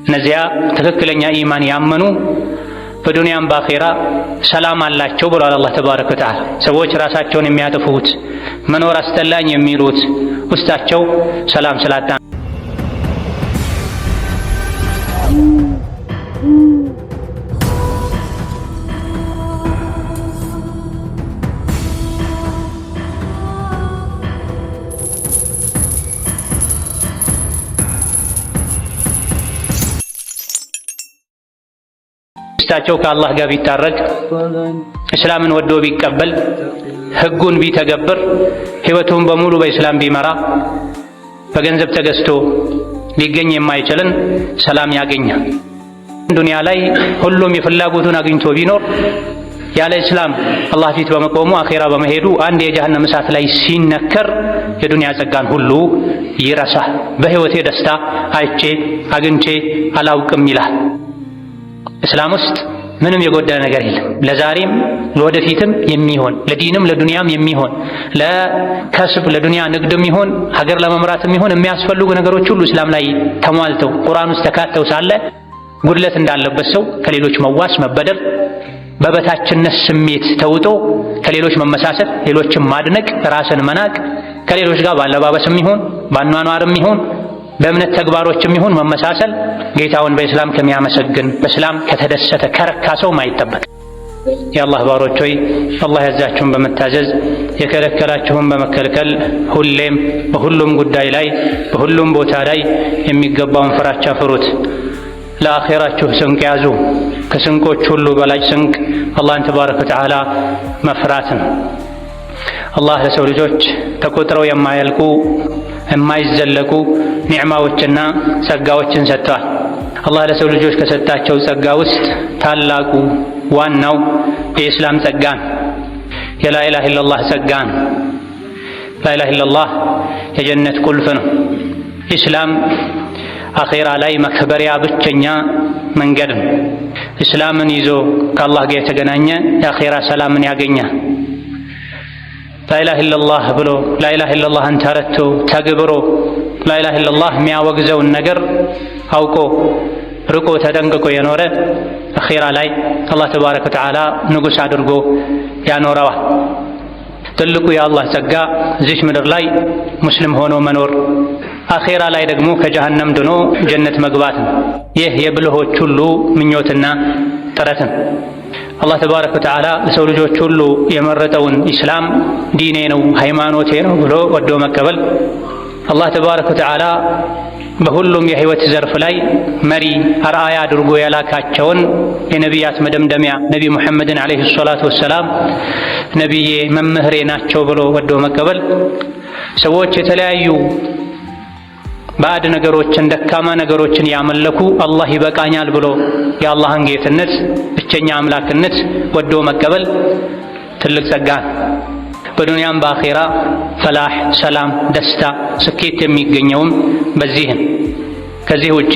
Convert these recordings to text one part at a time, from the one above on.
እነዚያ ትክክለኛ ኢማን ያመኑ በዱንያም በአኼራ ሰላም አላቸው ብሏል አላህ ተባረከ ወተዓላ። ሰዎች ራሳቸውን የሚያጠፉት መኖር አስጠላኝ የሚሉት ውስጣቸው ሰላም ስላጣ ውስጣቸው ከአላህ ጋር ቢታረቅ እስላምን ወዶ ቢቀበል ህጉን ቢተገብር ህይወቱን በሙሉ በእስላም ቢመራ በገንዘብ ተገዝቶ ሊገኝ የማይችልን ሰላም ያገኛል። ዱንያ ላይ ሁሉም የፍላጎቱን አግኝቶ ቢኖር ያለ እስላም አላህ ፊት በመቆሙ አኼራ በመሄዱ አንድ የጀሃነም እሳት ላይ ሲነከር የዱንያ ጸጋን ሁሉ ይረሳል። በህይወቴ ደስታ አይቼ አግኝቼ አላውቅም ይላል። እስላም ውስጥ ምንም የጎደለ ነገር የለም። ለዛሬም ለወደፊትም የሚሆን ለዲንም ለዱንያም የሚሆን ለከስብ ለዱንያ ንግድም ይሆን ሀገር ለመምራትም ይሆን የሚያስፈልጉ ነገሮች ሁሉ እስላም ላይ ተሟልተው ቁርአን ውስጥ ተካተው ሳለ ጉድለት እንዳለበት ሰው ከሌሎች መዋስ መበደር፣ በበታችነት ስሜት ተውጦ ከሌሎች መመሳሰል፣ ሌሎችን ማድነቅ፣ ራስን መናቅ፣ ከሌሎች ጋር ባለባበስም ይሆን ባኗኗርም ይሆን በእምነት ተግባሮችም ይሁን መመሳሰል ጌታውን በእስላም ከሚያመሰግን በእስላም ከተደሰተ ከረካ ሰው ማይጠበቅ። የአላህ ባሮች ሆይ አላህ ያዛችሁን በመታዘዝ የከለከላችሁን በመከልከል ሁሌም በሁሉም ጉዳይ ላይ በሁሉም ቦታ ላይ የሚገባውን ፍራቻ ፍሩት። ለአኼራችሁ ስንቅ ያዙ። ከስንቆች ሁሉ በላጭ ስንቅ አላህን ተባረከ ወተዓላ መፍራት ነው። አላህ ለሰው ልጆች ተቆጥረው የማያልቁ የማይዘለቁ ኒዕማዎችና ጸጋዎችን ሰጥተዋል። አላህ ለሰው ልጆች ከሰጣቸው ጸጋ ውስጥ ታላቁ ዋናው የኢስላም ጸጋ ነው። የላኢላሃ ኢለላህ ጸጋ ነው። ላኢላሃ ኢለላህ የጀነት ቁልፍ ነው። ኢስላም አኼራ ላይ መክበሪያ ብቸኛ መንገድ ነው። ኢስላምን ይዞ ከአላህ ጋር የተገናኘ የአኼራ ሰላምን ያገኛል። ላኢላሃ ኢለላህ ብሎ ላኢላሃ ኢለላህን ተረድቶ ተግብሮ ላኢላሃ ኢለላህ የሚያወግዘውን ነገር አውቆ ርቆ ተጠንቅቆ የኖረ አኼራ ላይ አላህ ተባረከ ወተዓላ ንጉሥ አድርጎ ያኖረዋል። ትልቁ የአላህ ጸጋ እዚች ምድር ላይ ሙስሊም ሆኖ መኖር፣ አኼራ ላይ ደግሞ ከጀሃነም ድኖ ጀነት መግባት ነው። ይህ የብልሆች ሁሉ ምኞትና ጥረት ነው። አላህ ተባረከ ወተዓላ ለሰው ልጆች ሁሉ የመረጠውን ኢስላም ዲኔ ነው ሃይማኖቴ ነው ብሎ ወዶ መቀበል፣ አላህ ተባረከ ወተዓላ በሁሉም የህይወት ዘርፍ ላይ መሪ አርአያ አድርጎ ያላካቸውን የነቢያት መደምደሚያ ነቢ ሙሐመድን ዓለይሂ ሰላቱ ወሰላም ነቢዬ መምህሬ ናቸው ብሎ ወዶ መቀበል፣ ሰዎች የተለያዩ ባዕድ ነገሮችን ደካማ ነገሮችን ያመለኩ አላህ ይበቃኛል ብሎ የአላህን ጌትነት ብቸኛ አምላክነት ወዶ መቀበል ትልቅ ጸጋ። በዱንያም በአኼራ ፈላህ፣ ሰላም፣ ደስታ፣ ስኬት የሚገኘውም በዚህም ከዚህ ውጪ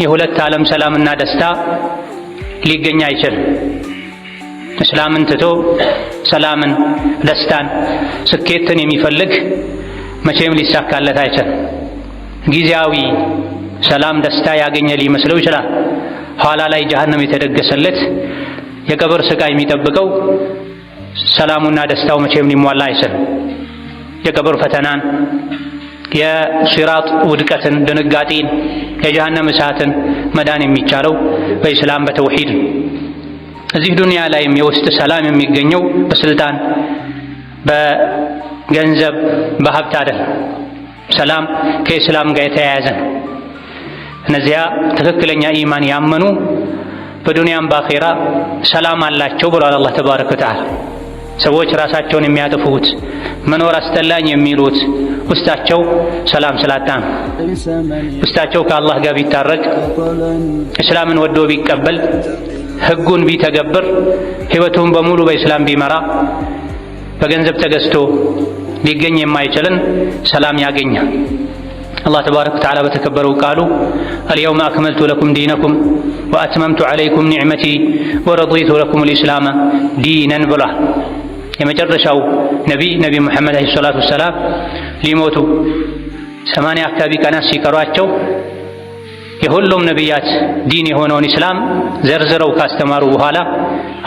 የሁለት ዓለም ሰላምና ደስታ ሊገኝ አይችልም። እስላምን ትቶ ሰላምን፣ ደስታን፣ ስኬትን የሚፈልግ መቼም ሊሳካለት አይችልም። ጊዜያዊ ሰላም ደስታ ያገኘ ሊመስለው ይችላል። ኋላ ላይ ጀሃነም የተደገሰለት የቀብር ስቃይ የሚጠብቀው ሰላሙና ደስታው መቼም ሊሟላ አይችልም። የቀብር ፈተናን፣ የሲራጥ ውድቀትን፣ ድንጋጤን፣ የጀሃነም እሳትን መዳን የሚቻለው በኢስላም በተውሂድ። እዚህ ዱንያ ላይም የውስጥ ሰላም የሚገኘው በስልጣን፣ በገንዘብ፣ በሀብት አይደለም። ሰላም ከኢስላም ጋር የተያያዘ ነው። እነዚያ ትክክለኛ ኢማን ያመኑ በዱንያም በአኼራ ሰላም አላቸው ብሏል አላህ ተባረከ ወተዓላ። ሰዎች ራሳቸውን የሚያጠፉት መኖር አስጠላኝ የሚሉት ውስጣቸው ሰላም ስላጣ ነው። ውስጣቸው ከአላህ ጋር ቢታረቅ እስላምን ወዶ ቢቀበል ህጉን ቢተገብር ህይወቱን በሙሉ በኢስላም ቢመራ በገንዘብ ተገዝቶ ሊገኝ የማይችልን ሰላም ያገኛል። አላህ ተባረከ ወተዓላ በተከበረው ቃሉ አልየውመ አክመልቱ ለኩም ዲነኩም ወአትመምቱ ዐለይኩም ኒዕመቲ ወረዲቱ ለኩም ልኢስላመ ዲነን ብሏል። የመጨረሻው ነቢ ሙሐመድ ዓለይሂ ሰላቱ ወሰላም ሊሞቱ 80 አካባቢ ቀናት ሲቀሯቸው የሁሉም ነቢያት ዲን የሆነውን ኢስላም ዘርዝረው ካስተማሩ በኋላ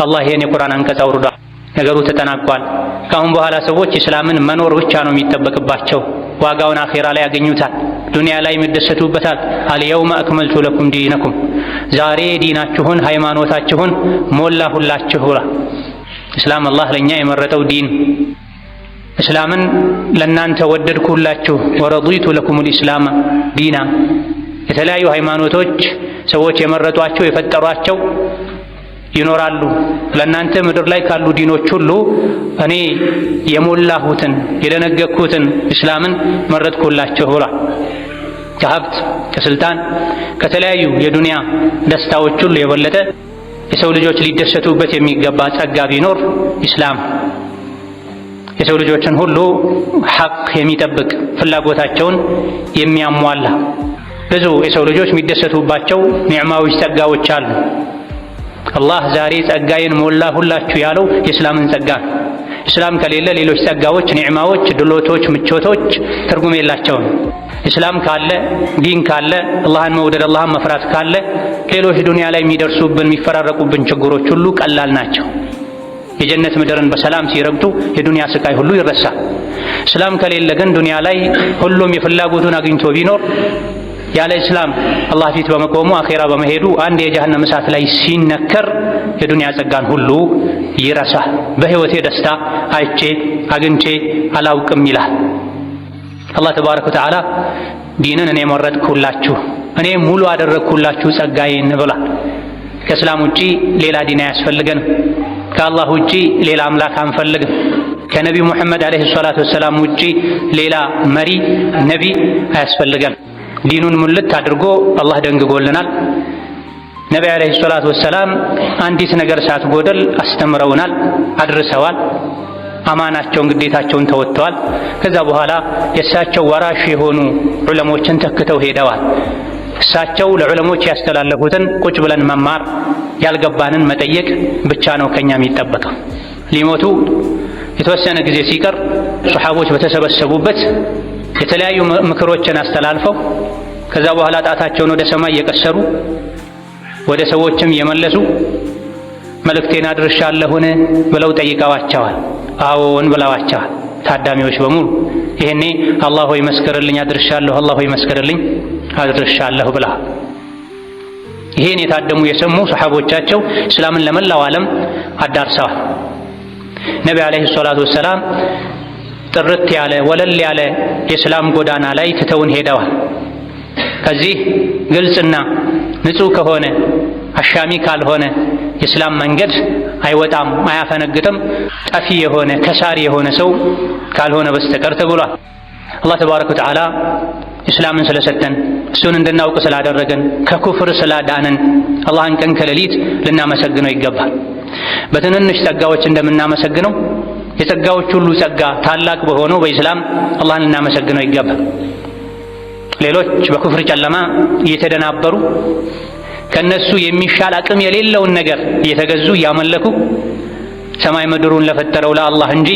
አላህ ይህን የቁርአን አንቀጽ አውርዷል። ነገሩ ተጠናቋል። ከአሁን በኋላ ሰዎች ኢስላምን መኖር ብቻ ነው የሚጠበቅባቸው። ዋጋውን አኼራ ላይ ያገኙታል፣ ዱንያ ላይ ይደሰቱበታል። አልየውመ አክመልቱ ለኩም ዲነኩም፣ ዛሬ ዲናችሁን ሃይማኖታችሁን ሞላሁላችሁ ብሏል። ኢስላም አላህ ለእኛ የመረጠው ዲን፣ እስላምን ለእናንተ ወደድኩላችሁ። ወረዲቱ ለኩሙል ኢስላመ ዲና። የተለያዩ ሃይማኖቶች ሰዎች የመረጧቸው የፈጠሯቸው ይኖራሉ። ለእናንተ ምድር ላይ ካሉ ዲኖች ሁሉ እኔ የሞላሁትን የደነገግኩትን ኢስላምን መረጥኩላችሁ ብሏል። ከሀብት ከስልጣን ከተለያዩ የዱንያ ደስታዎች ሁሉ የበለጠ የሰው ልጆች ሊደሰቱበት የሚገባ ጸጋ ቢኖር ኢስላም፣ የሰው ልጆችን ሁሉ ሐቅ የሚጠብቅ ፍላጎታቸውን የሚያሟላ ብዙ የሰው ልጆች የሚደሰቱባቸው ኒዕማዎች ጸጋዎች አሉ። አላህ ዛሬ ጸጋዬን ሞላሁላችሁ ያለው የእስላምን ጸጋ ነው። እስላም ከሌለ ሌሎች ጸጋዎች፣ ኒዕማዎች፣ ድሎቶች፣ ምቾቶች ትርጉም የላቸውም። እስላም ካለ ዲን ካለ አላህን መውደድ አላህን መፍራት ካለ ሌሎች ዱንያ ላይ የሚደርሱብን የሚፈራረቁብን ችግሮች ሁሉ ቀላል ናቸው። የጀነት ምድርን በሰላም ሲረግጡ የዱንያ ስቃይ ሁሉ ይረሳል። እስላም ከሌለ ግን ዱንያ ላይ ሁሉም የፍላጎቱን አግኝቶ ቢኖር ያለ እስላም አላህ ፊት በመቆሙ አኼራ በመሄዱ አንድ የጀሃነም እሳት ላይ ሲነከር የዱንያ ጸጋን ሁሉ ይረሳል። በህይወቴ ደስታ አይቼ አግኝቼ አላውቅም ይላል። አላህ ተባረከ ወተዓላ ዲንን እኔ መረጥኩላችሁ፣ እኔ ሙሉ አደረግኩላችሁ ጸጋዬን ብሏል። ከእስላም ውጪ ሌላ ዲን አያስፈልገንም። ከአላህ ውጪ ሌላ አምላክ አንፈልግም። ከነቢዩ ሙሐመድ ዓለይሂ ሰላቱ ወሰላም ውጪ ሌላ መሪ ነቢ አያስፈልገን። ዲኑን ሙልት አድርጎ አላህ ደንግጎልናል። ነቢ ዓለይሂ ሰላቱ ወሰላም አንዲት ነገር ሳትጎደል አስተምረውናል፣ አድርሰዋል። አማናቸውን ግዴታቸውን ተወጥተዋል። ከዛ በኋላ የእሳቸው ወራሽ የሆኑ ዑለሞችን ተክተው ሄደዋል። እሳቸው ለዑለሞች ያስተላለፉትን ቁጭ ብለን መማር፣ ያልገባንን መጠየቅ ብቻ ነው ከኛ የሚጠበቀው። ሊሞቱ የተወሰነ ጊዜ ሲቀር ሱሐቦች በተሰበሰቡበት የተለያዩ ምክሮችን አስተላልፈው ከዛ በኋላ ጣታቸውን ወደ ሰማይ እየቀሰሩ ወደ ሰዎችም እየመለሱ መልእክቴን አድርሻለሁን ብለው ጠይቀዋቸዋል። አዎን ብለዋቸዋል ታዳሚዎች በሙሉ። ይሄኔ አላህ ሆይ መስክርልኝ አድርሻለሁ፣ አላህ ሆይ መስክርልኝ አድርሻለሁ ብላ ይሄን የታደሙ የሰሙ ሱሐቦቻቸው እስላምን ለመላው ዓለም አዳርሰዋል። ነቢ ዓለይሂ ሰላቱ ወሰላም ጥርት ያለ ወለል ያለ የእስላም ጎዳና ላይ ትተውን ሄደዋል። ከዚህ ግልጽና ንጹህ ከሆነ አሻሚ ካልሆነ የእስላም መንገድ አይወጣም፣ አያፈነግጥም ጠፊ የሆነ ከሳሪ የሆነ ሰው ካልሆነ በስተቀር ተብሏል። አላህ ተባረከ ወተዓላ እስላምን ስለሰጠን እሱን እንድናውቅ ስላደረገን ከኩፍር ስላዳነን አላህን ቀን ከሌሊት ልናመሰግነው ይገባል። በትንንሽ ጸጋዎች እንደምናመሰግነው የጸጋዎች ሁሉ ጸጋ ታላቅ በሆነው በኢስላም አላህን ልናመሰግነው ይገባል። ሌሎች በኩፍር ጨለማ እየተደናበሩ ከነሱ የሚሻል አቅም የሌለውን ነገር እየተገዙ እያመለኩ ሰማይ ምድሩን ለፈጠረው ለአላህ እንጂ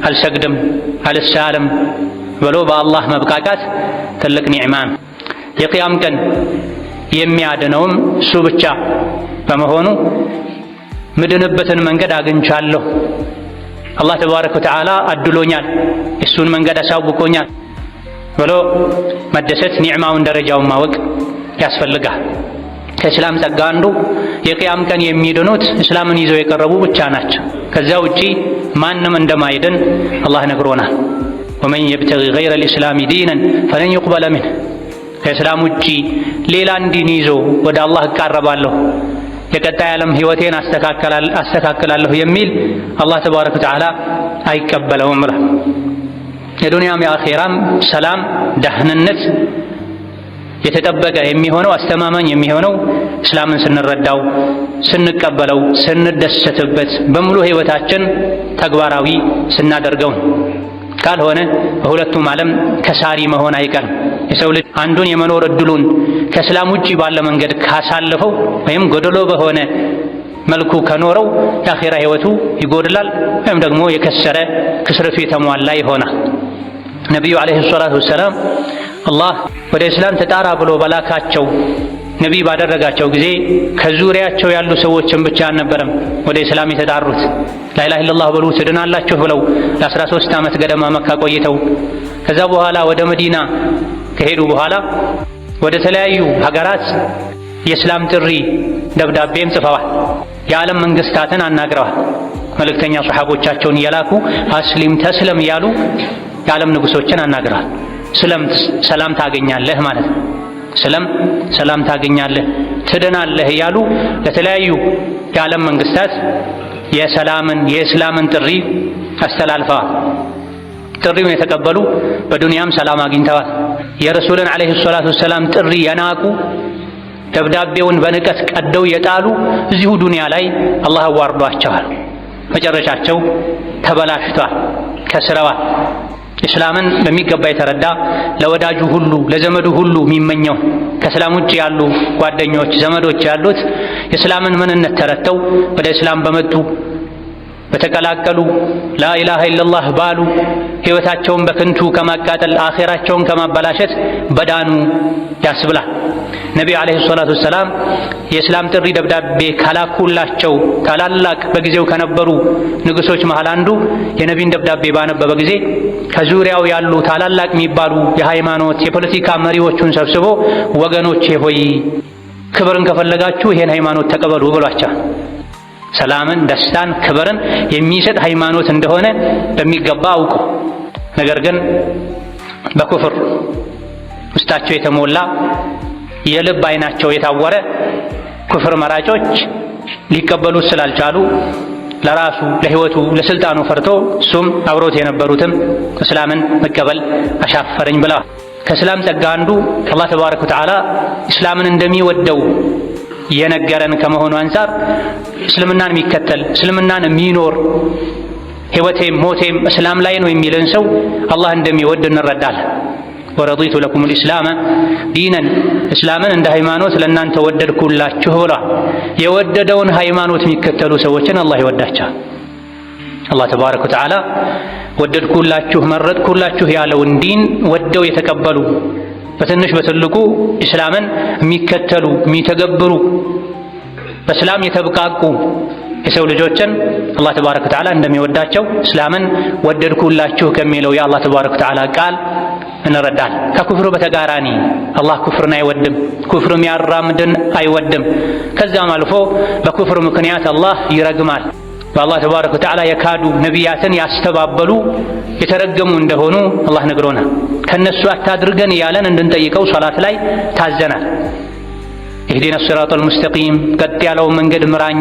አልሰግድም አልሳልም ብሎ በአላህ መብቃቃት ትልቅ ኒዕማ ነው። የቂያም ቀን የሚያድነውም እሱ ብቻ በመሆኑ ምድንበትን መንገድ አግኝቻለሁ፣ አላህ ተባረከ ወተዓላ አድሎኛል፣ እሱን መንገድ አሳውቆኛል ብሎ መደሰት ኒዕማውን ደረጃውን ማወቅ ያስፈልጋል። ከእስላም ጸጋ አንዱ የቂያም ቀን የሚድኑት እስላምን ይዘው የቀረቡ ብቻ ናቸው። ከዛ ውጪ ማንም እንደማይድን አላህ ነግሮናል። ወመን የብተጊ ገይረ ልእስላሚ ዲነን ፈለን ዩቅበለ ሚንህ፣ ከእስላም ውጪ ሌላን ዲን ይዞ ወደ አላህ እቃረባለሁ የቀጣይ ዓለም ህይወቴን አስተካክላለሁ የሚል አላህ ተባረከ ወተዓላ አይቀበለውም ብሏል። የዱንያም የአኼራም ሰላም ደህንነት የተጠበቀ የሚሆነው አስተማማኝ የሚሆነው እስላምን ስንረዳው፣ ስንቀበለው፣ ስንደሰትበት በሙሉ ህይወታችን ተግባራዊ ስናደርገው ካልሆነ በሁለቱም ዓለም ከሳሪ መሆን አይቀርም። የሰው ልጅ አንዱን የመኖር እድሉን ከእስላም ውጪ ባለ መንገድ ካሳለፈው ወይም ጎደሎ በሆነ መልኩ ከኖረው የአኼራ ህይወቱ ይጎድላል ወይም ደግሞ የከሰረ ክስረቱ የተሟላ ይሆናል። ነቢዩ ዓለይሂ ሰላቱ ወሰላም አላህ ወደ እስላም ተጣራ ብሎ በላካቸው ነቢይ ባደረጋቸው ጊዜ ከዙሪያቸው ያሉ ሰዎችን ብቻ አልነበረም ወደ እስላም የተጣሩት። ላኢላሃ ኢለላህ በሉ ትድናላችሁ ብለው ለ13 ዓመት ገደማ መካ ቆይተው ከዛ በኋላ ወደ መዲና ከሄዱ በኋላ ወደ ተለያዩ ሀገራት የእስላም ጥሪ ደብዳቤም ጽፈዋል። የዓለም መንግስታትን አናግረዋል። መልእክተኛ ሱሐቦቻቸውን እየላኩ አስሊም ተስለም እያሉ የዓለም ንጉሶችን አናግረዋል። ሰላም ታገኛለህ ማለት ነው። ሰላም ታገኛለህ፣ ትድናለህ እያሉ ለተለያዩ የዓለም መንግስታት የእስላምን ጥሪ አስተላልፈዋል። ጥሪውን የተቀበሉ በዱንያም ሰላም አግኝተዋል። የረሱልን ዓለይሂ ሰላቱ ወሰላም ጥሪ የናቁ ደብዳቤውን በንቀት ቀደው የጣሉ እዚሁ ዱንያ ላይ አላህ አዋርዷቸዋል። መጨረሻቸው ተበላሽቷል፣ ከስረዋል። እስላምን በሚገባ የተረዳ ለወዳጁ ሁሉ ለዘመዱ ሁሉ የሚመኘው ከእስላም ውጭ ያሉ ጓደኞች ዘመዶች ያሉት የእስላምን ምንነት ተረድተው ወደ እስላም በመጡ በተቀላቀሉ ላኢላሃ ኢለላህ ባሉ ሕይወታቸውን በከንቱ ከማቃጠል አኼራቸውን ከማበላሸት በዳኑ ያስብላል። ነቢዩ ዓለይሂ ሰላቱ ወሰላም የእስላም ጥሪ ደብዳቤ ካላኩላቸው ታላላቅ በጊዜው ከነበሩ ንጉሶች መሃል አንዱ የነቢይን ደብዳቤ ባነበበ ጊዜ ከዙሪያው ያሉ ታላላቅ የሚባሉ የሃይማኖት የፖለቲካ መሪዎቹን ሰብስቦ ወገኖቼ ሆይ ክብርን ከፈለጋችሁ ይሄን ሃይማኖት ተቀበሉ ብሏቸው ሰላምን፣ ደስታን፣ ክብርን የሚሰጥ ሃይማኖት እንደሆነ በሚገባ አውቁ። ነገር ግን በኩፍር ውስጣቸው የተሞላ የልብ አይናቸው የታወረ ኩፍር መራጮች ሊቀበሉት ስላልቻሉ ለራሱ ለሕይወቱ ለስልጣኑ ፈርቶ እሱም አብሮት የነበሩትም እስላምን መቀበል አሻፈረኝ ብለዋል። ከእስላም ጸጋ አንዱ አላህ ተባረከ ወተዓላ እስላምን እንደሚወደው የነገረን ከመሆኑ አንፃር እስልምናን የሚከተል እስልምናን የሚኖር ሕይወቴም ሞቴም እስላም ላይ ነው የሚልን ሰው አላህ እንደሚወድ እንረዳለን። ወረዲቱ ለኩም ልእስላመ ዲነን እስላምን እንደ ሃይማኖት ለእናንተ ወደድኩላችሁ ብሏል። የወደደውን ሃይማኖት የሚከተሉ ሰዎችን አላህ ይወዳቸዋል። አላህ ተባረከ ወተዓላ ወደድኩላችሁ መረጥኩላችሁ ያለውን ዲን ወደው የተቀበሉ በትንሽ በትልቁ እስላምን የሚከተሉ የሚተገብሩ በእስላም የተብቃቁ የሰው ልጆችን አላህ ተባረከ ወተዓላ እንደሚወዳቸው እስላምን ወደድኩላችሁ ከሚለው የአላህ ተባረከ ወተዓላ ቃል እንረዳል። ከኩፍር በተቃራኒ አላህ ኩፍርን አይወድም፣ ኩፍር የሚያራምድን አይወድም። ከዛም አልፎ በኩፍር ምክንያት አላህ ይረግማል። በአላህ ተባረከ ወተዓላ የካዱ ነቢያትን ያስተባበሉ የተረገሙ እንደሆኑ አላህ ነግሮናል። ከነሱ አታድርገን እያለን እንድንጠይቀው ሶላት ላይ ታዘናል። ኢህዲነ ሲራጠል ሙስተቂም ቀጥ ያለውን መንገድ ምራኝ፣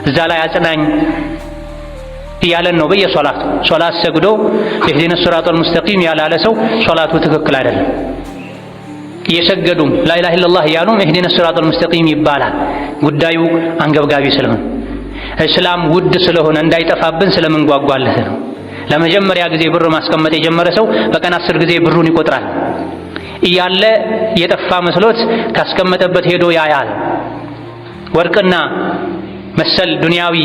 እዛ ላይ አጽናኝ እያለን ነው በየሶላቱ። ሶላት ሰግዶ ኢህዲነ ሲራጠል ሙስተቂም ያላለ ሰው ሶላቱ ትክክል አይደለም። እየሰገዱም ላኢላሃ ኢለላህ እያሉም ኢህዲነ ሲራጠል ሙስተቂም ይባላል። ጉዳዩ አንገብጋቢ ስለሆነ እስላም ውድ ስለሆነ እንዳይጠፋብን ስለምንጓጓለት ነው። ለመጀመሪያ ጊዜ ብር ማስቀመጥ የጀመረ ሰው በቀን 10 ጊዜ ብሩን ይቆጥራል። እያለ የጠፋ መስሎት ካስቀመጠበት ሄዶ ያያል። ወርቅና መሰል ዱንያዊ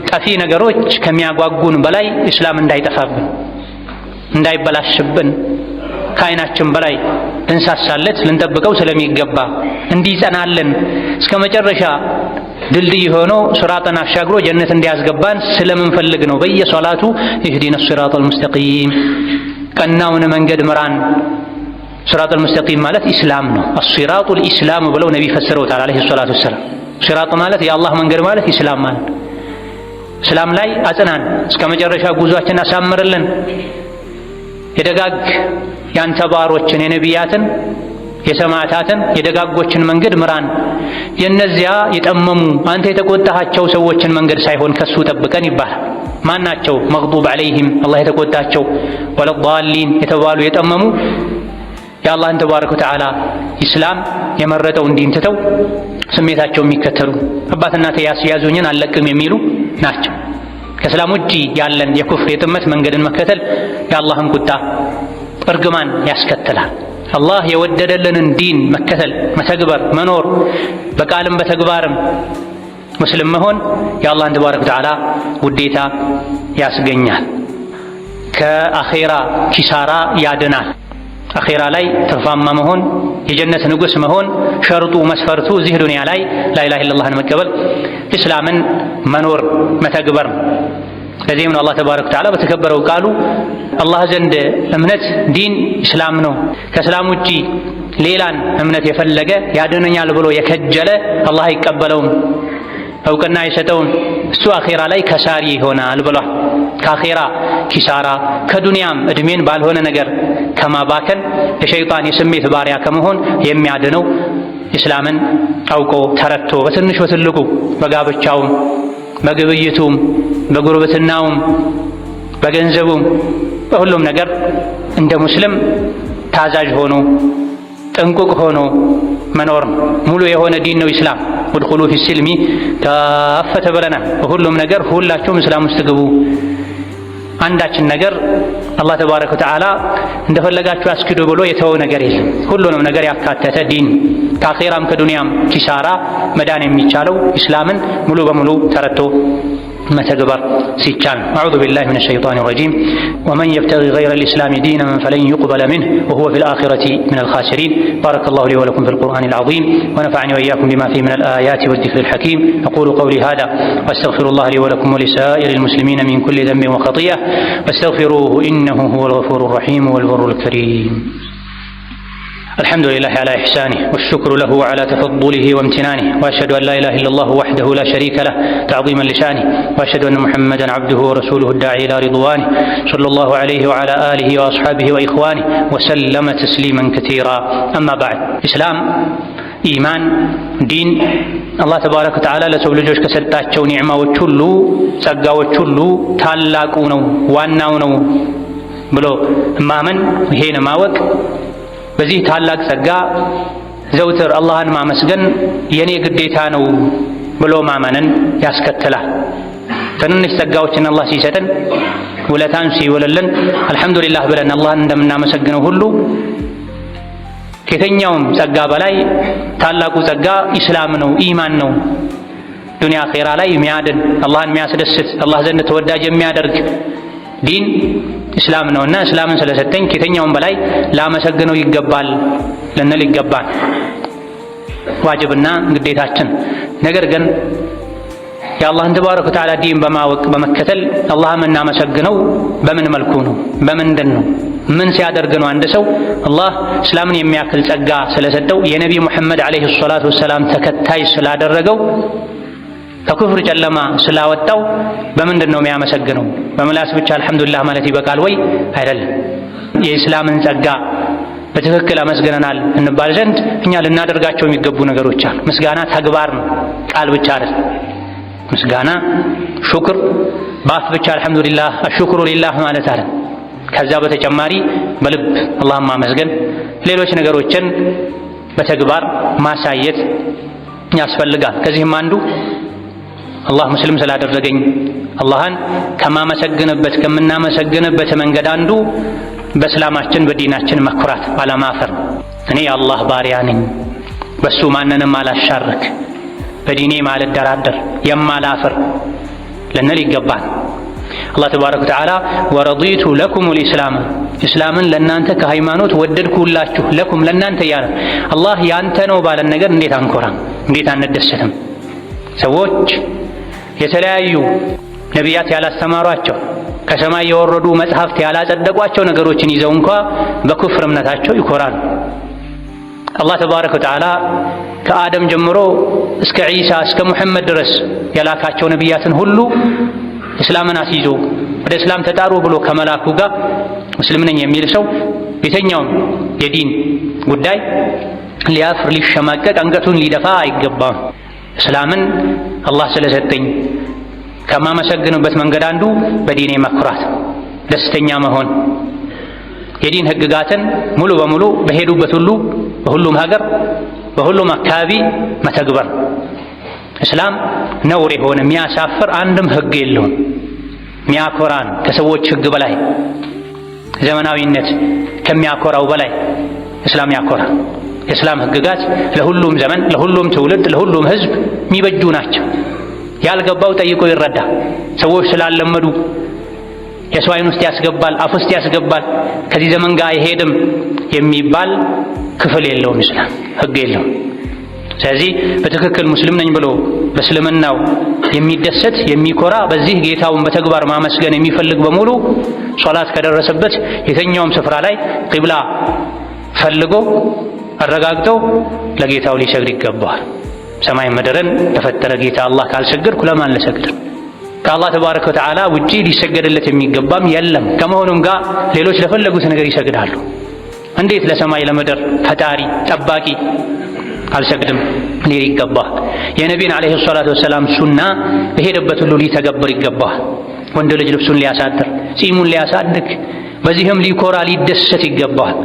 ጠፊ ነገሮች ከሚያጓጉን በላይ እስላም እንዳይጠፋብን እንዳይበላሽብን ከዓይናችን በላይ ልንሳሳለት ልንጠብቀው ስለሚገባ እንዲጸናለን እስከ መጨረሻ ድልድይ ሆኖ ሱራጥን አሻግሮ ጀነት እንዲያስገባን ስለምንፈልግ ነው በየሶላቱ ኢህዲነ ሲራጠል ሙስተቂም ቀናውን መንገድ ምራን። ሲራጠል ሙስተቂም ማለት ኢስላም ነው። አሲራጡል ኢስላም ብለው ነቢ ፈስረውታል አለይሂ ሰላቱ ወሰላም። ሲራጥ ማለት የአላህ መንገድ ማለት ኢስላም ማለት። እስላም ላይ አጽናን፣ እስከ መጨረሻ ጉዟችን አሳምርልን። የደጋግ ያንተ ባሮችን የነቢያትን የሰማዕታትን የደጋጎችን መንገድ ምራን። የነዚያ የጠመሙ አንተ የተቆጣሃቸው ሰዎችን መንገድ ሳይሆን ከሱ ጠብቀን ይባላል። ማናቸው? መግዱብ ዐለይሂም አላህ የተቆጣቸው፣ ወለዷሊን የተባሉ የጠመሙ የአላህን ተባረከ ወተዓላ ኢስላም የመረጠውን ዲን ትተው ስሜታቸው የሚከተሉ አባት እናቴ ያስያዙኝን አልለቅም የሚሉ ናቸው። ከእስላም ውጪ ያለን የኩፍር የጥመት መንገድን መከተል የአላህን ቁጣ እርግማን ያስከትላል። አላህ የወደደልንን ዲን መከተል መተግበር መኖር በቃልም በተግባርም ሙስሊም መሆን የአላህን ተባረከ ወተዓላ ውዴታ ያስገኛል፣ ከአኼራ ኪሳራ ያድናል። አኺራ ላይ ትርፋማ መሆን የጀነት ንጉስ መሆን ሸርጡ መስፈርቱ እዚህ ዱንያ ላይ ላኢላሃ ኢለላህን መቀበል እስላምን መኖር መተግበር። ለዚህም ነው አላህ ተባረከ ወተዓላ በተከበረው ቃሉ አላህ ዘንድ እምነት ዲን እስላም ነው፣ ከእስላም ውጪ ሌላን እምነት የፈለገ ያድነኛል ብሎ የከጀለ አላህ አይቀበለውም፣ እውቅና አይሰጠውም፣ እሱ አኺራ ላይ ከሳሪ ይሆናል ብሏል። ከአኺራ ኪሳራ ከዱንያም እድሜን ባልሆነ ነገር ከማባከን የሸይጣን የስሜት ባሪያ ከመሆን የሚያድነው እስላምን አውቆ ተረድቶ በትንሽ በትልቁ በጋብቻውም በግብይቱም በጉርብትናውም በገንዘቡም በሁሉም ነገር እንደ ሙስሊም ታዛዥ ሆኖ ጥንቁቅ ሆኖ መኖር ሙሉ የሆነ ዲን ነው ኢስላም። ወድኹሉ ፊ ሲልሚ ካፈተ ብለናል። በሁሉም ነገር ሁላችሁም እስላም ውስጥ ግቡ። አንዳችን ነገር አላህ ተባረከ ወተዓላ እንደፈለጋችሁ አስኪዱ ብሎ የተወው ነገር የለም። ሁሉንም ነገር ያካተተ ዲን ከአኺራም ከዱንያም ኪሳራ መዳን የሚቻለው ኢስላምን ሙሉ በሙሉ ተረድቶ መተግበር ሲቻል። አዑዙ ቢላሂ ሚነ ሸይጣኒ ረጂም ወመን የብተጊ ገይረ ልእስላሚ ዲነን ፈለን ዩቅበለ ሚንሁ ወሁወ ፊል አኺረቲ ሚነል ኻሲሪን። ባረከላሁ ሊ ወለኩም ፊል ቁርአኒል ዐዚም ወነፈዐኒ ወኢያኩም ቢማ ፊሂ ሚነል አያቲ ወዚክሪል ሐኪም። አቁሉ ቀውሊ ሃዛ ወአስተግፊሩላህ ሊ ወለኩም ወሊሳኢሪል ሙስሊሚነ ሚን ኩሊ ዘንቢን ወኸጢአ ፈስተግፊሩሁ ኢነሁ ሁወል ገፉሩር ረሒም ወል በሩል ከሪም። الحمد لله على إحسانه والشكر له على تفضله وامتنانه وأشهد أن لا إله إلا الله وحده لا شريك له تعظيما لشانه وأشهد أن محمدا عبده ورسوله الداعي إلى رضوانه صلى الله عليه وعلى آله وأصحابه وإخوانه وسلم تسليما كثيرا. أما بعد إسلام ኢማን ዲን አላህ ተባረከ ወተዓላ ለሰው ልጆች ከሰጣቸው ኒዕማዎች ሁሉ ጸጋዎች ሁሉ ታላቁ ነው ዋናው ነው ብሎ ማመን ይሄን ማወቅ በዚህ ታላቅ ጸጋ ዘውትር አላህን ማመስገን የኔ ግዴታ ነው ብሎ ማመንን ያስከትላል። ትንንሽ ጸጋዎችን አላህ ሲሰጠን ውለታን ሲውልልን አልሐምዱሊላህ ብለን አላህን እንደምናመሰግነው ሁሉ ከየትኛውም ጸጋ በላይ ታላቁ ጸጋ ኢስላም ነው፣ ኢማን ነው። ዱንያ አኺራ ላይ የሚያድን አላህን የሚያስደስት አላህ ዘንድ ተወዳጅ የሚያደርግ ዲን ኢስላም ነውና እስላምን ስለሰጠኝ ከየትኛውም በላይ ላመሰግነው ይገባል ልንል ይገባል። ዋጅብና ግዴታችን። ነገር ግን የአላህን ተባረከ ወተዓላ ዲን በማወቅ በመከተል አላህ የምናመሰግነው በምን መልኩ ነው? በምንድን ነው? ምን ሲያደርግ ነው? አንድ ሰው አላህ እስላምን የሚያክል ጸጋ ስለሰጠው የነቢ ሙሐመድ ዓለይሂ ሰላቱ ወሰላም ተከታይ ስላደረገው ከኩፍር ጨለማ ስላወጣው በምንድን ነው የሚያመሰግነው? በምላስ ብቻ አልሐምዱሊላህ ማለት ይበቃል ወይ? አይደለም። የእስላምን ጸጋ በትክክል አመስግነናል እንባል ዘንድ እኛ ልናደርጋቸው የሚገቡ ነገሮች አሉ። ምስጋና ተግባር ነው፣ ቃል ብቻ አይደለም። ምስጋና ሹክር በአፍ ብቻ አልሐምዱሊላህ አሽኩሩ ሊላህ ማለት አይደለም። ከዛ በተጨማሪ በልብ አላህን ማመስገን፣ ሌሎች ነገሮችን በተግባር ማሳየት ያስፈልጋል። ከዚህም አንዱ አላህ ሙስሊም ስላደረገኝ አላህን ከማመሰግንበት ከምናመሰግንበት መንገድ አንዱ በእስላማችን በዲናችን መኩራት አለማፈር። እኔ የአላህ ባሪያ ነኝ፣ በሱ ማንንም አላሻርክ፣ በዲኔ ማልደራደር፣ የማላፍር ልንል ይገባል። አላህ ተባረከ ወተዓላ ወረዲቱ ለኩም ልኢስላም እስላምን ለእናንተ ከሃይማኖት ወደድኩላችሁ፣ ለኩም ለእናንተ እያለ አላህ ያንተ ነው ባለን ነገር እንዴት አንኮራም? እንዴት አንደሰትም? ሰዎች የተለያዩ ነቢያት ያላስተማሯቸው ከሰማይ የወረዱ መጽሐፍት ያላጸደቋቸው ነገሮችን ይዘው እንኳ በኩፍር እምነታቸው ይኮራሉ። አላህ ተባረከ ወተዓላ ከአደም ጀምሮ እስከ ዒሳ እስከ ሙሐመድ ድረስ የላካቸው ነቢያትን ሁሉ እስላምን አስይዞ ወደ እስላም ተጣሩ ብሎ ከመላኩ ጋር ሙስሊም ነኝ የሚል ሰው የተኛውም የዲን ጉዳይ ሊያፍር ሊሸማቀቅ አንገቱን ሊደፋ አይገባም። እስላምን አላህ ስለሰጠኝ ከማመሰግንበት መንገድ አንዱ በዲኔ መኩራት፣ ደስተኛ መሆን፣ የዲን ህግጋትን ሙሉ በሙሉ በሄዱበት ሁሉ በሁሉም ሀገር በሁሉም አካባቢ መተግበር። እስላም ነውር የሆነ የሚያሳፍር አንድም ህግ የለውም። የሚያኮራን ከሰዎች ህግ በላይ ዘመናዊነት ከሚያኮራው በላይ እስላም ያኮራ። የእስላም ህግጋት ለሁሉም ዘመን፣ ለሁሉም ትውልድ፣ ለሁሉም ህዝብ የሚበጁ ናቸው። ያልገባው ጠይቆ ይረዳ። ሰዎች ስላለመዱ የሰው ዓይን ውስጥ ያስገባል፣ አፍ ውስጥ ያስገባል፣ ከዚህ ዘመን ጋር አይሄድም የሚባል ክፍል የለውም። ኢስላም ህግ የለውም። ስለዚህ በትክክል ሙስሊም ነኝ ብሎ በእስልምናው የሚደሰት የሚኮራ በዚህ ጌታውን በተግባር ማመስገን የሚፈልግ በሙሉ ሶላት ከደረሰበት የትኛውም ስፍራ ላይ ቂብላ ፈልጎ አረጋግጦ ለጌታው ሊሰግድ ይገባዋል። ሰማይ ምድርን ለፈጠረ ጌታ አላህ ካልሰገድኩ ለማን ልሰግድ? ከአላህ ተባረከ ወተዓላ ውጪ ሊሰገድለት የሚገባም የለም። ከመሆኑም ጋር ሌሎች ለፈለጉት ነገር ይሰግዳሉ። እንዴት ለሰማይ ለምድር ፈጣሪ ጠባቂ አልሰግድም ሊል ይገባል። የነቢይን ዓለይሂ ሰላቱ ወሰላም ሱና በሄደበት ሁሉ ሊተገብር ይገባል። ወንድ ልጅ ልብሱን ሊያሳድር፣ ጺሙን ሊያሳድግ፣ በዚህም ሊኮራ ሊደሰት ይገባል።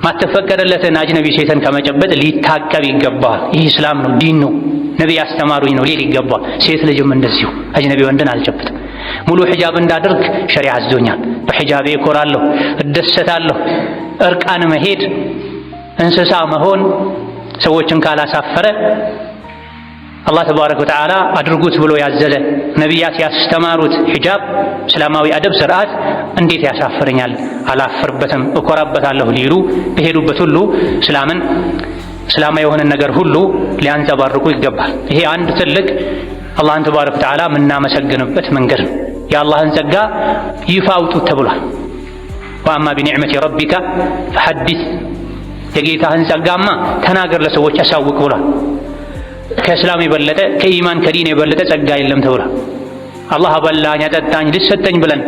ማተፈቀደለትን አጅነቢ ሴትን ከመጨበጥ ሊታቀብ ይገባል። ይህ እስላም ነው፣ ዲን ነው፣ ነቢይ አስተማሩኝ ነው ሊል ይገባል። ሴት ልጅም እንደዚሁ አጅነቢ ወንድን አልጨብጥም። ሙሉ ሒጃብ እንዳደርግ ሸሪዓ አዞኛል። በሒጃቤ እኮራለሁ፣ እደሰታለሁ። እርቃን መሄድ እንስሳ መሆን ሰዎችን ካላሳፈረ አላህ ተባረከ ወተዓላ አድርጉት ብሎ ያዘዘ ነቢያት ያስተማሩት ሒጃብ እስላማዊ አደብ ስርዓት እንዴት ያሳፍረኛል? አላፍርበትም፣ እኮራበታለሁ ሊሉ በሄዱበት ሁሉ እስላማዊ የሆነ ነገር ሁሉ ሊያንጸባርቁ ይገባል። ይሄ አንድ ትልቅ አላህን ተባረከ ወተዓላ የምናመሰግንበት መንገድ ነው። የአላህን ጸጋ ይፋ አውጡት ተብሏል። ወአማ ቢኒዕመቲ ረቢካ ፈሐዲስ፣ የጌታህን ጸጋማ ተናገር፣ ለሰዎች አሳውቅ ብሏል። ከእስላም የበለጠ ከኢማን ከዲን የበለጠ ጸጋ የለም ተብሏል። አላህ አበላኝ አጠጣኝ ልጅ ሰጠኝ ብለን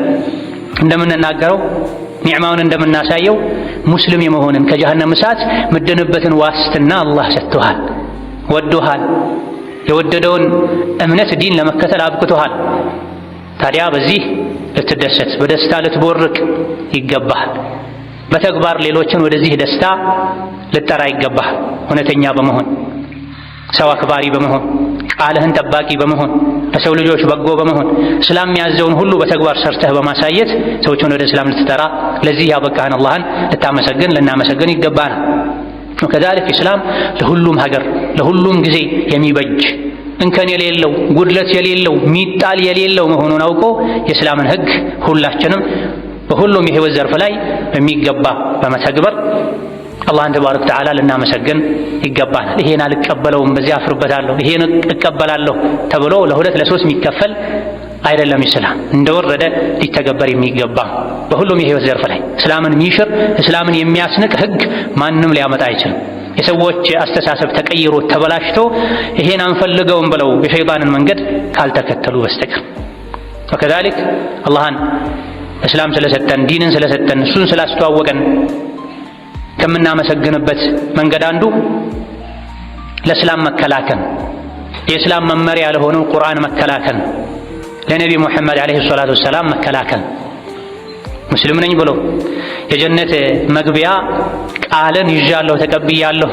እንደምንናገረው ኒዕማውን እንደምናሳየው ሙስሊም የመሆንን ከጀሃነም እሳት ምድንበትን ዋስትና አላህ ሰጥቶሃል፣ ወዶሃል፣ የወደደውን እምነት ዲን ለመከተል አብቅቶሃል። ታዲያ በዚህ ልትደሰት በደስታ ልትቦርቅ ይገባሃል። በተግባር ሌሎችን ወደዚህ ደስታ ልጠራ ይገባሃል። እውነተኛ በመሆን ሰው አክባሪ በመሆን ቃልህን ጠባቂ በመሆን ለሰው ልጆች በጎ በመሆን እስላም ያዘውን ሁሉ በተግባር ሰርተህ በማሳየት ሰዎችን ወደ እስላም ልትጠራ ለዚህ ያበቃህን አላህን ልናመሰግን ይገባናል። ወከዛሊክ ኢስላም ለሁሉም ሀገር ለሁሉም ጊዜ የሚበጅ እንከን የሌለው ጉድለት የሌለው ሚጣል የሌለው መሆኑን አውቆ የእስላምን ሕግ ሁላችንም በሁሉም የህይወት ዘርፍ ላይ በሚገባ በመተግበር አላህን ተባረከ ወተዓላ ልናመሰግን ይገባናል። ይሄን አልቀበለውም በዚህ አፍርበታለሁ ይሄን እቀበላለሁ ተብሎ ለሁለት ለሶስት የሚከፈል አይደለም። ኢስላም እንደወረደ ሊተገበር የሚገባ በሁሉም የህይወት ዘርፍ ላይ እስላምን የሚሽር እስላምን የሚያስንቅ ህግ ማንም ሊያመጣ አይችልም። የሰዎች አስተሳሰብ ተቀይሮ ተበላሽቶ ይሄን አንፈልገውም ብለው የሸይጣንን መንገድ ካልተከተሉ በስተቀር ወከዛሊክ አላህን እስላም ስለሰጠን ዲንን ስለሰጠን እሱን ስላስተዋወቀን ከምናመሰግንበት መንገድ አንዱ ለእስላም መከላከል፣ የእስላም መመሪያ ለሆነው ቁርአን መከላከል፣ ለነቢ ሙሐመድ ዓለይሂ ሰላቱ ወሰላም መከላከል። ሙስሊም ነኝ ብሎ የጀነት መግቢያ ቃልን ይዣለሁ ተቀብያለሁ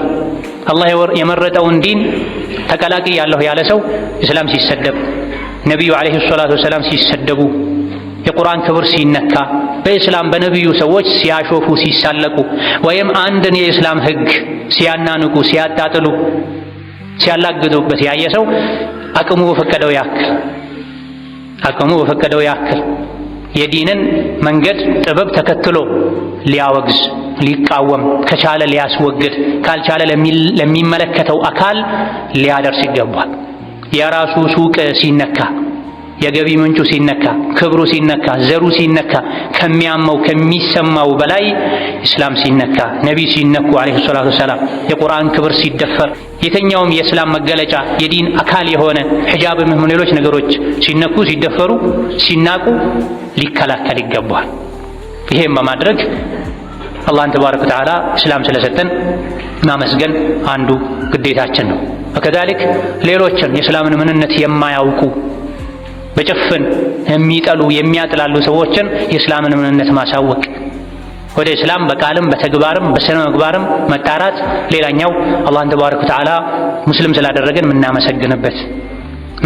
አላህ የመረጠውን ዲን ተቀላቅያለሁ ያለ ሰው እስላም ሲሰደብ፣ ነቢዩ ዓለይሂ ሰላቱ ወሰላም ሲሰደቡ፣ የቁርአን ክብር ሲነካ፣ በእስላም በነቢዩ ሰዎች ሲያሾፉ ሲሳለቁ፣ ወይም አንድን የእስላም ህግ ሲያናንቁ ሲያጣጥሉ ሲያላግጡበት ያየ ሰው አቅሙ በፈቀደው ያክል የዲንን መንገድ ጥበብ ተከትሎ ሊያወግዝ ሊቃወም ከቻለ ሊያስወግድ ካልቻለ ለሚመለከተው አካል ሊያደርስ ይገባል። የራሱ ሱቅ ሲነካ፣ የገቢ ምንጩ ሲነካ፣ ክብሩ ሲነካ፣ ዘሩ ሲነካ ከሚያመው ከሚሰማው በላይ እስላም ሲነካ፣ ነቢ ሲነኩ ዓለይሂ ሰላቱ ወሰላም፣ የቁርአን ክብር ሲደፈር፣ የትኛውም የእስላም መገለጫ የዲን አካል የሆነ ሒጃብም ሆነ ሌሎች ነገሮች ሲነኩ ሲደፈሩ ሲናቁ ሊከላከል ይገባል። ይሄም በማድረግ አላህን ተባረከ ወተዓላ እስላም ስለሰጠን ማመስገን አንዱ ግዴታችን ነው። ወከዛሊክ ሌሎችን የእስላምን ምንነት የማያውቁ በጭፍን የሚጠሉ የሚያጥላሉ ሰዎችን የእስላምን ምንነት ማሳወቅ፣ ወደ እስላም በቃልም በተግባርም በስነ ምግባርም መጣራት ሌላኛው አላህን ተባረከ ወተዓላ ሙስሊም ስላደረገን የምናመሰግንበት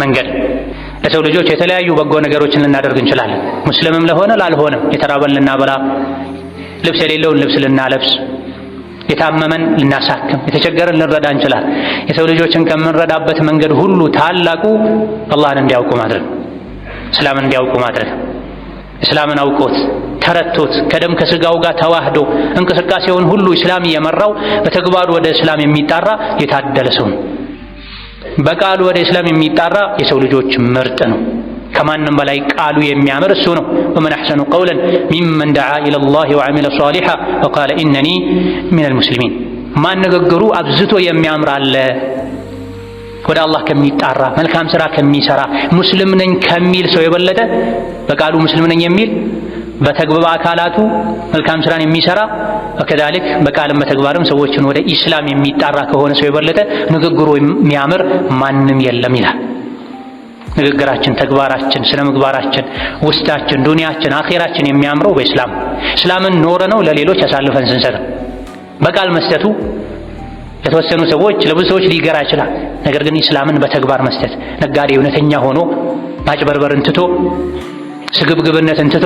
መንገድ። ለሰው ልጆች የተለያዩ በጎ ነገሮችን ልናደርግ እንችላለን። ሙስሊምም ለሆነ ላልሆነም የተራበን ልናበላ፣ ልብስ የሌለውን ልብስ ልናለብስ፣ የታመመን ልናሳክም፣ የተቸገረን ልንረዳ እንችላለን። የሰው ልጆችን ከምንረዳበት መንገድ ሁሉ ታላቁ አላህን እንዲያውቁ ማድረግ፣ እስላምን እንዲያውቁ ማድረግ። እስላምን አውቆት ተረቶት ከደም ከስጋው ጋር ተዋህዶ እንቅስቃሴውን ሁሉ እስላም እየመራው በተግባሩ ወደ እስላም የሚጣራ የታደለ ሰው ነው። በቃሉ ወደ እስላም የሚጣራ የሰው ልጆች ምርጥ ነው። ከማንም በላይ ቃሉ የሚያምር እሱ ነው። ወመን አሕሰኑ ቀውለን ሚመን ደዓ ኢለላሂ ወዐሚለ ሷሊሐ ወቃለ ኢነኒ ሚነል ሙስሊሚን። ማን ንግግሩ አብዝቶ የሚያምር አለ ወደ አላህ ከሚጣራ መልካም ሥራ ከሚሰራ ሙስሊም ነኝ ከሚል ሰው የበለጠ በቃሉ ሙስሊም ነኝ የሚል በተግባር አካላቱ መልካም ሥራን የሚሰራ ወከዛልክ በቃልም በተግባርም ሰዎችን ወደ ኢስላም የሚጣራ ከሆነ ሰው የበለጠ ንግግሩ የሚያምር ማንም የለም ይላል። ንግግራችን፣ ተግባራችን፣ ስነ ምግባራችን፣ ውስጣችን፣ ዱንያችን፣ አኺራችን የሚያምረው በእስላም እስላምን ኖረ ነው ለሌሎች አሳልፈን ስንሰጥ። በቃል መስጠቱ ለተወሰኑ ሰዎች ለብዙ ሰዎች ሊገራ ይችላል። ነገር ግን እስላምን በተግባር መስጠት ነጋዴ እውነተኛ ሆኖ ማጭበርበርን ትቶ ስግብግብነትን ትቶ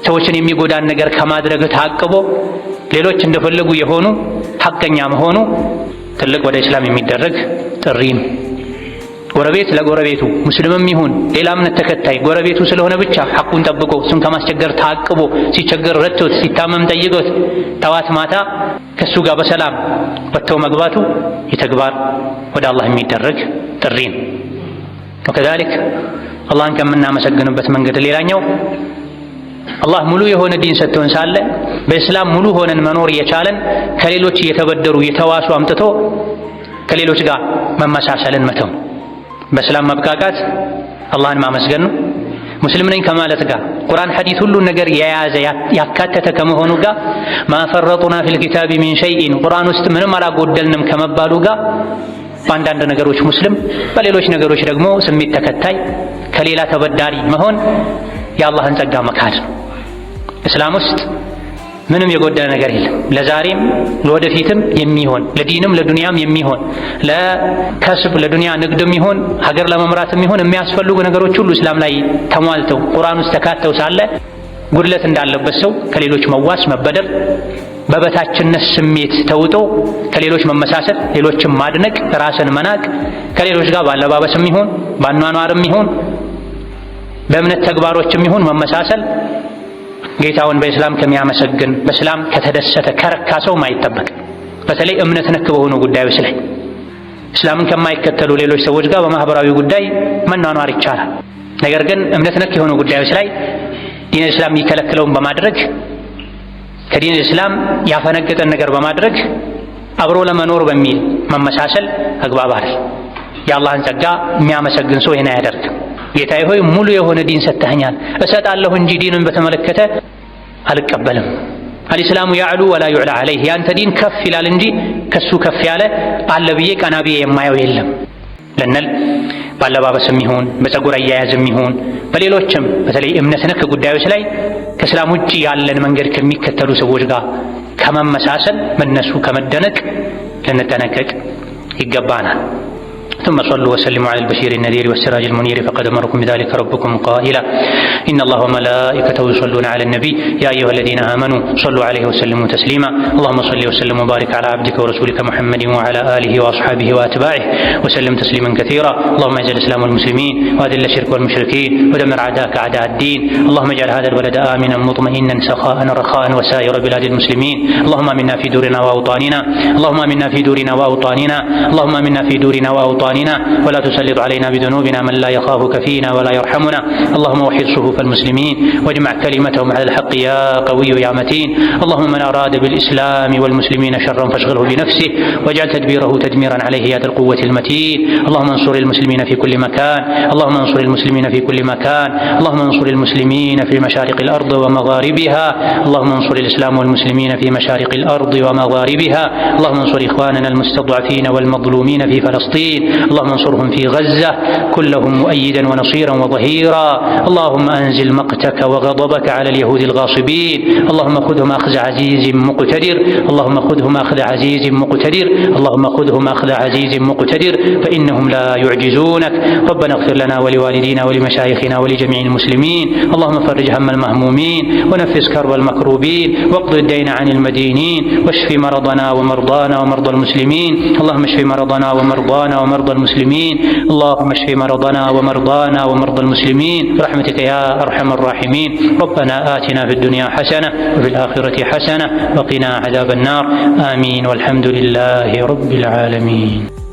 ሰዎችን የሚጎዳን ነገር ከማድረግ ታቅቦ ሌሎች እንደፈለጉ የሆኑ ሐቀኛ መሆኑ ትልቅ ወደ እስላም የሚደረግ ጥሪ ነው። ጎረቤት ለጎረቤቱ ሙስሊምም ይሁን ሌላ እምነት ተከታይ ጎረቤቱ ስለሆነ ብቻ ሐቁን ጠብቆ እሱን ከማስቸገር ታቅቦ ሲቸገር ረድቶት ሲታመም ጠይቆት ጠዋት ማታ ከሱ ጋር በሰላም ወጥቶ መግባቱ የተግባር ወደ አላህ የሚደረግ ጥሪ ነው። ወከዛልክ አላህን ከምናመሰግንበት መንገድ ሌላኛው አላህ ሙሉ የሆነ ዲን ሰጥቶን ሳለ በእስላም ሙሉ ሆነን መኖር የቻለን ከሌሎች እየተበደሩ የተዋሱ አምጥቶ ከሌሎች ጋር መመሳሰልን መተው። በእስላም መብቃቃት አላህን ማመስገን ነው። ሙስሊም ነኝ ከማለት ጋር ቁርአን ሐዲስ ሁሉን ነገር የያዘ ያካተተ ከመሆኑ ጋር ማፈረጡና ፊል ኪታቢ ሚን ሸይኢን ቁርአን ውስጥ ምንም አላጎደልንም ከመባሉ ጋር በአንዳንድ ነገሮች ሙስሊም በሌሎች ነገሮች ደግሞ ስሜት ተከታይ ከሌላ ተበዳሪ መሆን የአላህን ጸጋ መካድ ነው። እስላም ውስጥ ምንም የጎደለ ነገር የለም። ለዛሬም ለወደፊትም የሚሆን ለዲንም ለዱንያም የሚሆን ለከስብ ለዱንያ ንግድም ይሆን ሀገር ለመምራትም ይሆን የሚያስፈልጉ ነገሮች ሁሉ እስላም ላይ ተሟልተው ቁርአን ውስጥ ተካተው ሳለ ጉድለት እንዳለበት ሰው ከሌሎች መዋስ መበደር፣ በበታችነት ስሜት ተውጦ ከሌሎች መመሳሰል፣ ሌሎችን ማድነቅ፣ ራስን መናቅ፣ ከሌሎች ጋር ባለባበስም ይሁን ባኗኗርም ይሁን በእምነት ተግባሮችም ይሁን መመሳሰል ጌታውን በእስላም ከሚያመሰግን በእስላም ከተደሰተ ከረካ ሰው ማይጠበቅ። በተለይ እምነት ነክ በሆኑ ጉዳዮች ላይ እስላምን ከማይከተሉ ሌሎች ሰዎች ጋር በማህበራዊ ጉዳይ መኗኗር ይቻላል። ነገር ግን እምነት ነክ የሆኑ ጉዳዮች ላይ ዲን እስላም የሚከለክለውን በማድረግ ከዲን እስላም ያፈነገጠን ነገር በማድረግ አብሮ ለመኖር በሚል መመሳሰል አግባብ አይደል። የአላህን ጸጋ የሚያመሰግን ሰው ይሄን አያደርግም። ጌታዬ ሆይ ሙሉ የሆነ ዲን ሰጥተኸኛል፣ እሰጣለሁ እንጂ ዲንን በተመለከተ አልቀበልም። አልኢስላሙ ያዕሉ ወላ ዩዕላ ዐለይህ፣ ያንተ ዲን ከፍ ይላል እንጂ ከሱ ከፍ ያለ አለ ብዬ ቀና ብዬ የማየው የለም ልንል ባለባበስም ይሁን በፀጉር አያያዝም ይሁን በሌሎችም በተለይ እምነት ነክ ጉዳዮች ላይ ከእስላም ውጭ ያለን መንገድ ከሚከተሉ ሰዎች ጋር ከመመሳሰል በእነሱ ከመደነቅ ልንጠነቀቅ ይገባናል። ثم صلوا وسلموا على البشير النذير والسراج المنير فقد أمركم بذلك ربكم قائلا إن الله وملائكته يصلون على النبي يا أيها الذين آمنوا صلوا عليه وسلموا تسليما اللهم صل وسلم وبارك على عبدك ورسولك محمد وعلى آله وأصحابه وأتباعه وسلم تسليما كثيرا اللهم اعز الإسلام والمسلمين وأذل الشرك والمشركين ودمر أعداءك أعداء الدين اللهم اجعل هذا البلد آمنا مطمئنا سخاء رخاء وسائر بلاد المسلمين اللهم آمنا في دورنا وأوطاننا اللهم آمنا في دورنا وأوطاننا اللهم آمنا في دورنا وأوطاننا ولا تسلط علينا بذنوبنا من لا يخافك فينا ولا يرحمنا اللهم وحد صفوف المسلمين واجمع كلمتهم على الحق يا قوي يا متين اللهم من أراد بالإسلام والمسلمين شرا فاشغله بنفسه واجعل تدبيره تدميرا عليه يا ذا القوة المتين اللهم انصر المسلمين في كل مكان اللهم انصر المسلمين في كل مكان اللهم انصر المسلمين في مشارق الأرض ومغاربها اللهم انصر الإسلام والمسلمين في مشارق الأرض ومغاربها اللهم انصر إخواننا المستضعفين والمظلومين في فلسطين اللهم انصرهم في غزة كلهم مؤيدا ونصيرا وظهيرا اللهم أنزل مقتك وغضبك على اليهود الغاصبين اللهم خذهم أخذ عزيز مقتدر اللهم خذهم أخذ عزيز مقتدر اللهم خذهم أخذ عزيز مقتدر فإنهم لا يعجزونك ربنا اغفر لنا ولوالدينا ولمشايخنا ولجميع المسلمين اللهم فرج هم المهمومين ونفس كرب المكروبين واقض الدين عن المدينين واشف مرضنا ومرضانا ومرضى المسلمين اللهم اشف مرضنا ومرضانا ومرضى ومرضى المسلمين. اللهم اشف مرضنا ومرضانا ومرضى المسلمين برحمتك يا أرحم الراحمين. ربنا آتنا في الدنيا حسنة وفي الآخرة حسنة وقنا عذاب النار. آمين والحمد لله رب العالمين.